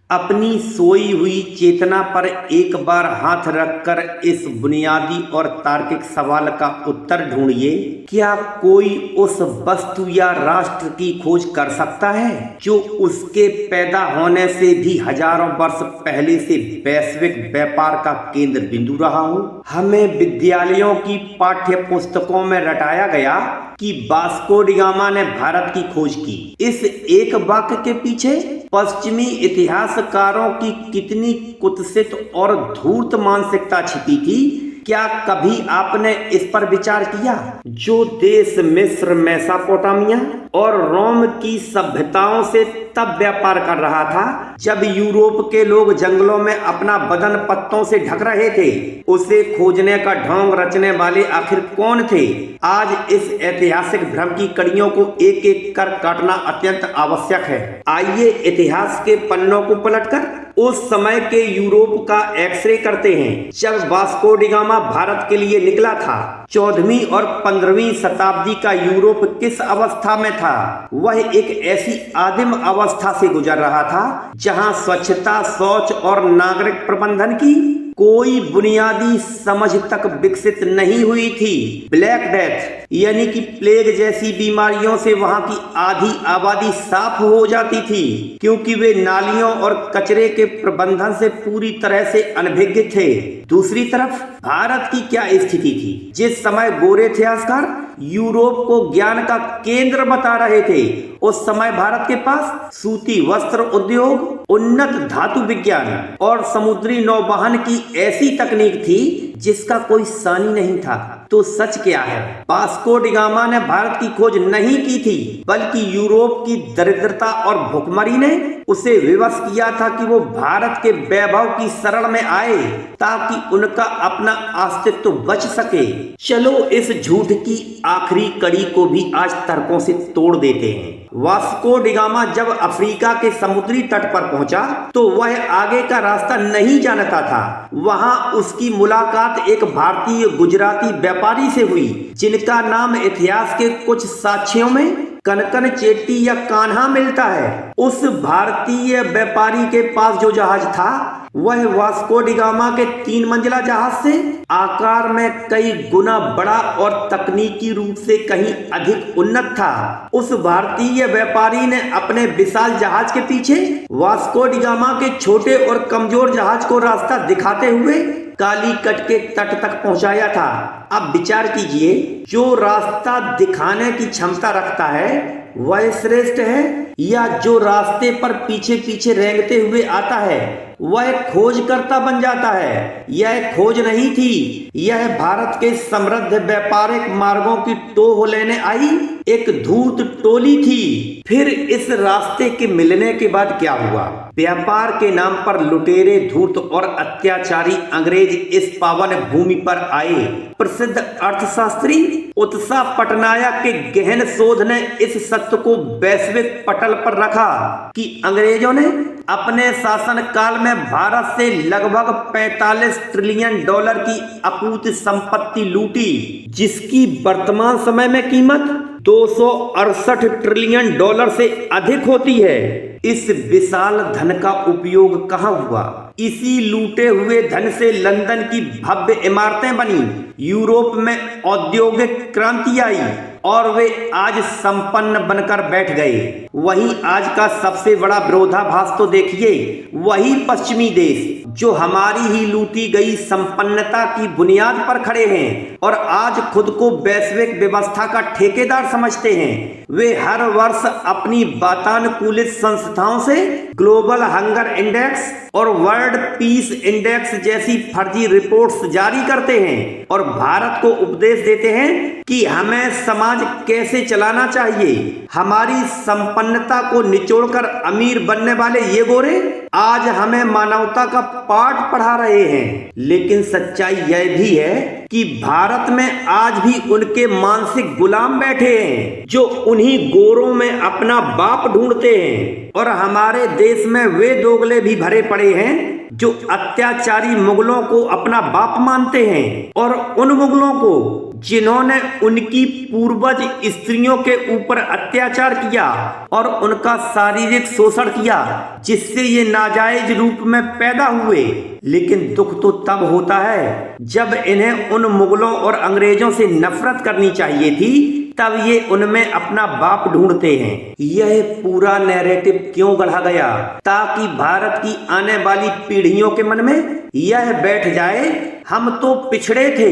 अपनी सोई हुई चेतना पर एक बार हाथ रखकर इस बुनियादी और तार्किक सवाल का उत्तर ढूंढिए। क्या कोई उस वस्तु या राष्ट्र की खोज कर सकता है जो उसके पैदा होने से भी हजारों वर्ष पहले से वैश्विक व्यापार का केंद्र बिंदु रहा हो? हमें विद्यालयों की पाठ्य पुस्तकों में रटाया गया कि वास्को डी गामा ने भारत की खोज की। इस एक वाक्य के पीछे पश्चिमी इतिहासकारों की कितनी कुत्सित और धूर्त मानसिकता छिपी थी, क्या कभी आपने इस पर विचार किया? जो देश मिस्र, मेसोपोटामिया और रोम की सभ्यताओं से तब व्यापार कर रहा था जब यूरोप के लोग जंगलों में अपना बदन पत्तों से ढक रहे थे, उसे खोजने का ढोंग रचने वाले आखिर कौन थे? आज इस ऐतिहासिक भ्रम की कड़ियों को एक एक कर काटना अत्यंत आवश्यक है। आइए इतिहास के पन्नों को पलटकर उस समय के यूरोप का एक्सरे करते हैं जब वास्को डी गामा भारत के लिए निकला था। 14वीं और 15वीं शताब्दी का यूरोप किस अवस्था में था? वह एक ऐसी आदिम अवस्था से गुजर रहा था जहां स्वच्छता, शौच और नागरिक प्रबंधन की कोई बुनियादी समझ तक विकसित नहीं हुई थी। ब्लैक डेथ यानी कि प्लेग जैसी बीमारियों से वहां की आधी आबादी साफ हो जाती थी क्योंकि वे नालियों और कचरे के प्रबंधन से पूरी तरह से अनभिज्ञ थे। दूसरी तरफ भारत की क्या स्थिति थी? जिस समय गोरे इतिहासकार यूरोप को ज्ञान का केंद्र बता रहे थे, उस समय भारत के पास सूती वस्त्र उद्योग, उन्नत धातु विज्ञान और समुद्री नौवहन की ऐसी तकनीक थी जिसका कोई सानी नहीं था। तो सच क्या है? वास्को डी गामा ने भारत की खोज नहीं की थी, बल्कि यूरोप की दरिद्रता और भुखमरी ने उसे विवश किया था कि वो भारत के वैभव की शरण में आए ताकि उनका अपना अस्तित्व बच सके। चलो इस झूठ की आखिरी कड़ी को भी आज तर्कों से तोड़ देते हैं। वास्को डी गामा जब अफ्रीका के समुद्री तट पर पहुंचा तो वह आगे का रास्ता नहीं जानता था। वहां उसकी मुलाकात एक भारतीय गुजराती व्यापारी से हुई जिनका नाम इतिहास के कुछ साक्ष्यों में कनकन चेट्टी या कान्हा मिलता है। उस भारतीय व्यापारी के पास जो जहाज था वह वास्को डी गामा के 3 मंजिला जहाज से आकार में कई गुना बड़ा और तकनीकी रूप से कहीं अधिक उन्नत था। उस भारतीय व्यापारी ने अपने विशाल जहाज के पीछे वास्को डी गामा के छोटे और कमजोर जहाज को रास्ता दिखाते हुए कालीकट के तट तक पहुंचाया था। अब विचार कीजिए, जो रास्ता दिखाने की क्षमता रखता है वह श्रेष्ठ है या जो रास्ते पर पीछे पीछे रेंगते हुए आता है वह खोजकर्ता बन जाता है? यह खोज नहीं थी, यह भारत के समृद्ध व्यापारिक मार्गों की टोह लेने आई एक धूर्त टोली थी। फिर इस रास्ते के मिलने के बाद क्या हुआ? व्यापार के नाम पर लुटेरे, धूर्त और अत्याचारी अंग्रेज इस पावन भूमि पर आए। प्रसिद्ध अर्थशास्त्री उत्साह पटनायक के गहन शोध ने इस सत्य को वैश्विक पटल पर रखा कि अंग्रेजों ने अपने शासन काल में भारत से लगभग 45 ट्रिलियन डॉलर की अकूत संपत्ति लूटी, जिसकी वर्तमान समय में कीमत 268 ट्रिलियन डॉलर से अधिक होती है। इस विशाल धन का उपयोग कहाँ हुआ? इसी लूटे हुए धन से लंदन की भव्य इमारतें बनी, यूरोप में औद्योगिक क्रांति आई और वे आज संपन्न बनकर बैठ गए। वहीं आज का सबसे बड़ा विरोधाभास तो देखिए, वही पश्चिमी देश जो हमारी ही लूटी गई संपन्नता की बुनियाद पर खड़े हैं और आज खुद को वैश्विक व्यवस्था का ठेकेदार समझते हैं। वे हर वर्ष अपनी वातानुकूलित संस्थाओं से ग्लोबल हंगर इंडेक्स और वर्ल्ड पीस इंडेक्स जैसी फर्जी रिपोर्ट्स जारी करते हैं और भारत को उपदेश देते हैं कि हमें समाज कैसे चलाना चाहिए। हमारी संपन्नता को निचोड़कर अमीर बनने वाले ये गोरे आज हमें मानवता का पाठ पढ़ा रहे हैं। लेकिन सच्चाई यह भी है कि भारत में आज भी उनके मानसिक गुलाम बैठे हैं जो उन्हीं गोरों में अपना बाप ढूंढते हैं और हमारे देश में वे दोगले भी भरे पड़े हैं जो अत्याचारी मुगलों को अपना बाप मानते हैं और उन मुगलों को जिन्होंने उनकी पूर्वज स्त्रियों के ऊपर अत्याचार किया और उनका शारीरिक शोषण किया, जिससे ये नाजायज रूप में पैदा हुए। लेकिन दुख तो तब होता है जब इन्हें उन मुगलों और अंग्रेजों से नफरत करनी चाहिए थी, तब ये उनमें अपना बाप ढूंढते हैं। यह पूरा नैरेटिव क्यों गढ़ा गया? ताकि भारत की आने वाली पीढ़ियों के मन में यह बैठ जाए, हम तो पिछड़े थे,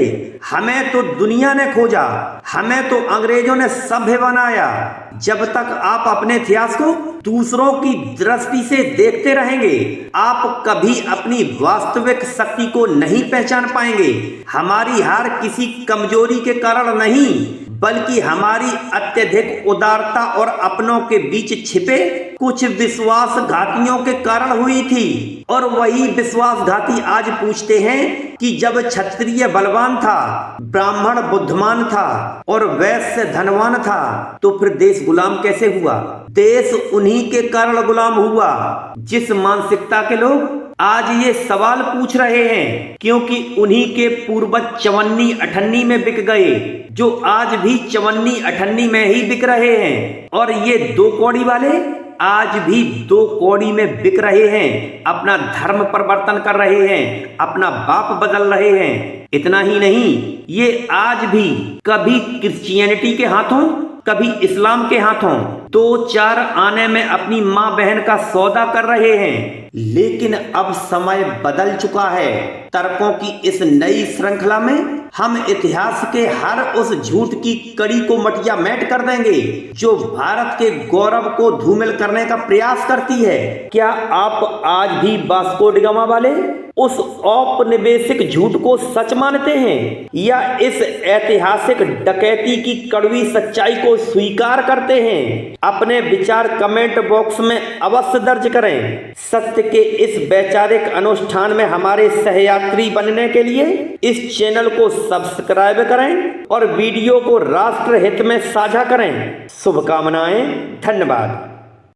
हमें तो दुनिया ने खोजा, हमें तो अंग्रेजों ने सभ्य बनाया। जब तक आप अपने इतिहास को दूसरों की दृष्टि से देखते रहेंगे, आप कभी अपनी वास्तविक शक्ति को नहीं पहचान पाएंगे। हमारी हार किसी कमजोरी के कारण नहीं, बल्कि हमारी अत्यधिक उदारता और अपनों के बीच छिपे कुछ विश्वासघातियों के कारण हुई थी। और वही विश्वासघाती आज पूछते हैं कि जब क्षत्रिय बलवान था, ब्राह्मण बुद्धिमान था और वैश्य धनवान था, तो फिर देश गुलाम कैसे हुआ? देश उन्हीं के कारण गुलाम हुआ जिस मानसिकता के लोग आज ये सवाल पूछ रहे हैं, क्योंकि उन्हीं के पूर्वज चवन्नी अठन्नी में बिक गए, जो आज भी चवन्नी अठन्नी में ही बिक रहे हैं। और ये दो कौड़ी वाले आज भी दो कौड़ी में बिक रहे हैं, अपना धर्म परिवर्तन कर रहे हैं, अपना बाप बदल रहे हैं। इतना ही नहीं, ये आज भी कभी क्रिश्चियनिटी के हाथों, कभी इस्लाम के हाथों दो चार आने में अपनी माँ बहन का सौदा कर रहे हैं। लेकिन अब समय बदल चुका है। तर्कों की इस नई श्रृंखला में हम इतिहास के हर उस झूठ की कड़ी को मटिया मेट कर देंगे जो भारत के गौरव को धूमिल करने का प्रयास करती है। क्या आप आज भी वास्को डी गामा वाले उस औपनिवेशिक झूठ को सच मानते हैं, या इस ऐतिहासिक डकैती की कड़वी सच्चाई को स्वीकार करते हैं? अपने विचार कमेंट बॉक्स में अवश्य दर्ज करें। सत्य के इस वैचारिक अनुष्ठान में हमारे सहयात्री बनने के लिए इस चैनल को सब्सक्राइब करें और वीडियो को राष्ट्र हित में साझा करें। शुभकामनाएं। धन्यवाद।